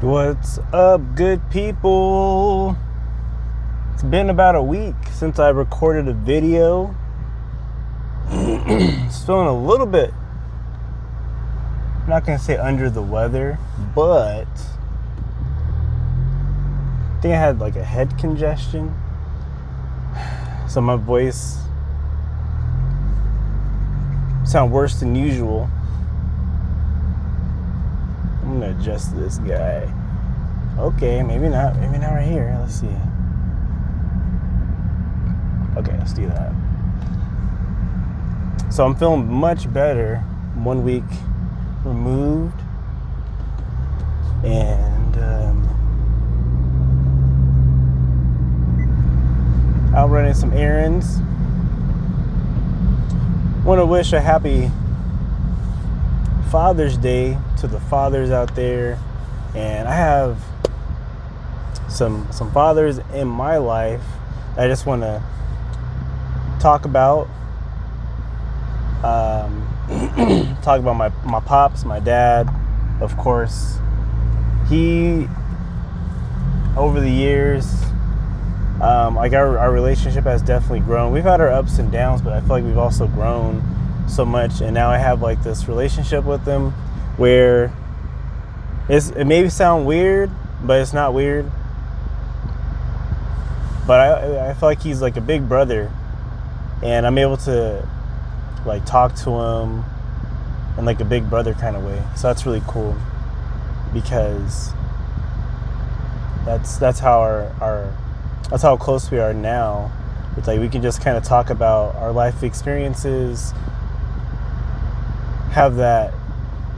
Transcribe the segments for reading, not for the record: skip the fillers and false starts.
What's up, good people? It's been about a week since I recorded a video. It's feeling a little bit, I'm not going to say under the weather, but I think I had like a head congestion. So my voice sound worse than usual. I'm going to adjust this guy. Okay, maybe not right here. Let's see. Okay, let's do that. So I'm feeling much better 1 week removed. And out running some errands. Want to wish a happy Father's Day to the fathers out there. And I have some fathers in my life I just want to talk about. Talk about my pops, my dad, of course. He, over the years, like our relationship has definitely grown. We've had our ups and downs, but I feel like we've also grown so much. And now I have like this relationship with him where it may sound weird, but it's not weird. But I feel like he's like a big brother, and I'm able to like talk to him in like a big brother kind of way. So that's really cool, because that's how that's how close we are now. It's like we can just kind of talk about our life experiences, have that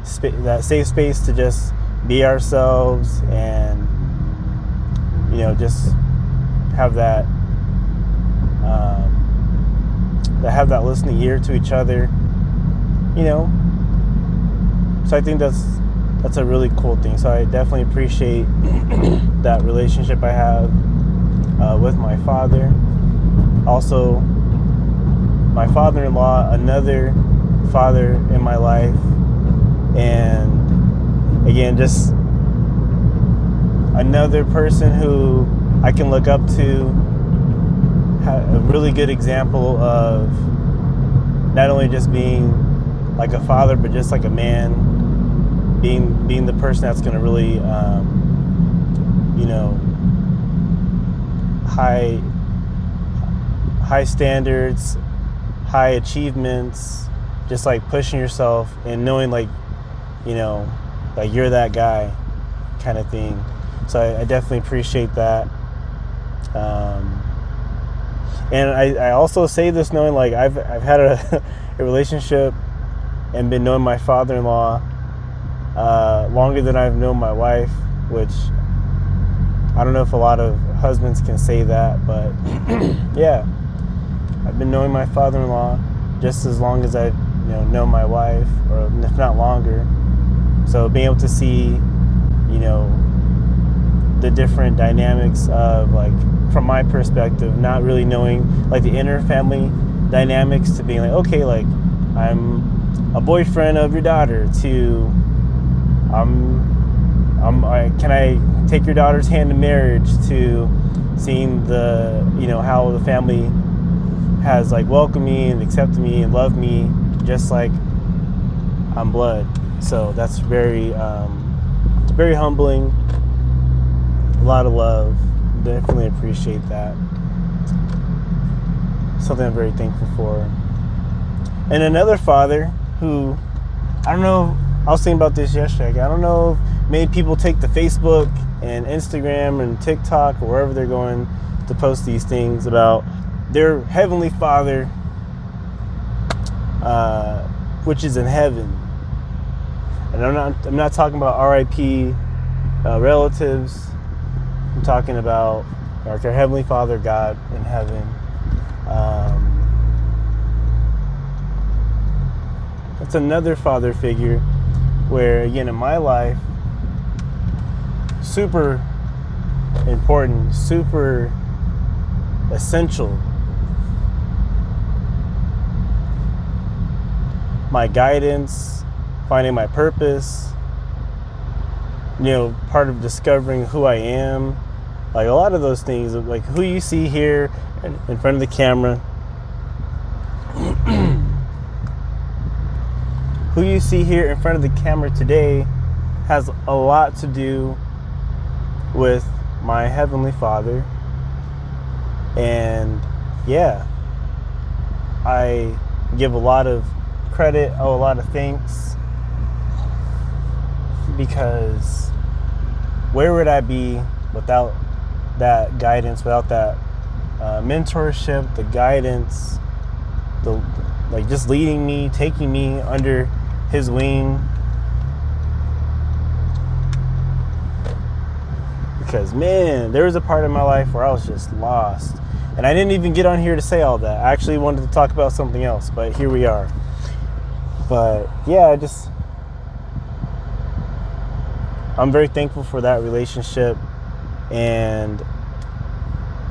safe space to just be ourselves, and just have that have that listening ear to each other. So I think that's a really cool thing. So I definitely appreciate that relationship I have with my father. Also, my father-in-law, another father in my life, and again, just another person who I can look up to, a really good example of not only just being like a father, but just like a man, being the person that's going to really, high standards, high achievements, just like pushing yourself and knowing like you're that guy kind of thing. So I definitely appreciate that. And I also say this knowing like I've had a relationship and been knowing my father-in-law longer than I've known my wife, which I don't know if a lot of husbands can say that, but yeah, I've been knowing my father-in-law just as long as I've known my wife, or if not longer. So being able to see the different dynamics of, like, from my perspective, not really knowing like the inner family dynamics, to being like, okay, like I'm a boyfriend of your daughter, to can I take your daughter's hand in marriage, to seeing the how the family has like welcomed me and accepted me and loved me just like I'm blood. So that's very very humbling. A lot of love. Definitely appreciate that. Something I'm very thankful for. And another father who, I don't know, I was thinking about this yesterday. I don't know if many people take to Facebook and Instagram and TikTok or wherever they're going to post these things about their heavenly Father, which is in heaven. And I'm not talking about RIP relatives. I'm talking about our Heavenly Father, God in heaven. That's another father figure where, again, in my life, super important, super essential. My guidance, finding my purpose, part of discovering who I am. Like a lot of those things, like who you see here in front of the camera, who you see here in front of the camera today has a lot to do with my Heavenly Father. And yeah, I give a lot of credit, owe a lot of thanks, because where would I be without that guidance, without that mentorship, the guidance, just leading me, taking me under his wing. Because man, there was a part of my life where I was just lost, and I didn't even get on here to say all that. I actually wanted to talk about something else, but here we are. But yeah, I'm very thankful for that relationship, and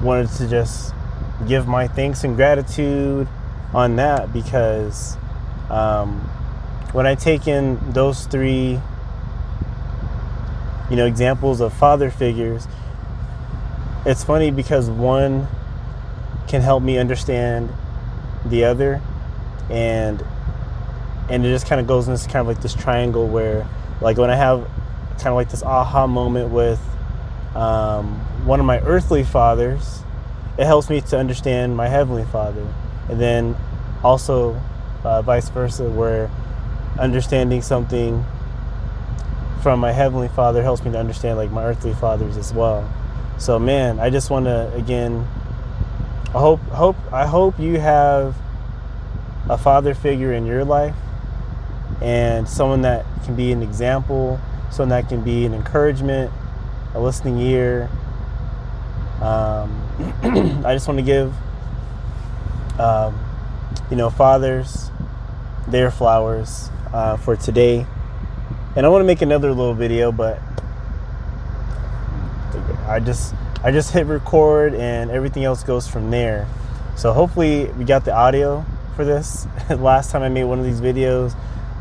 wanted to just give my thanks and gratitude on that, because when I take in those three examples of father figures, it's funny because one can help me understand the other, and it just kind of goes in this kind of like this triangle where, like, when I have kind of like this aha moment with one of my earthly fathers, it helps me to understand my Heavenly Father. And then also vice versa, where understanding something from my Heavenly Father helps me to understand like my earthly fathers as well. So man, I just want to, again, I hope you have a father figure in your life, and someone that can be an example, someone that can be an encouragement, a listening ear. I just want to give fathers their flowers for today. And I want to make another little video, but I just hit record and everything else goes from there. So hopefully we got the audio for this. Last time I made one of these videos,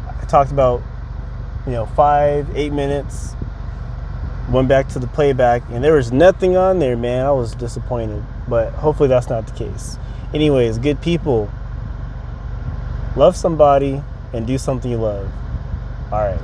I talked about 5-8 minutes, went back to the playback, and there was nothing on there, man. I was disappointed, but hopefully that's not the case. Anyways, good people, love somebody and do something you love. All right.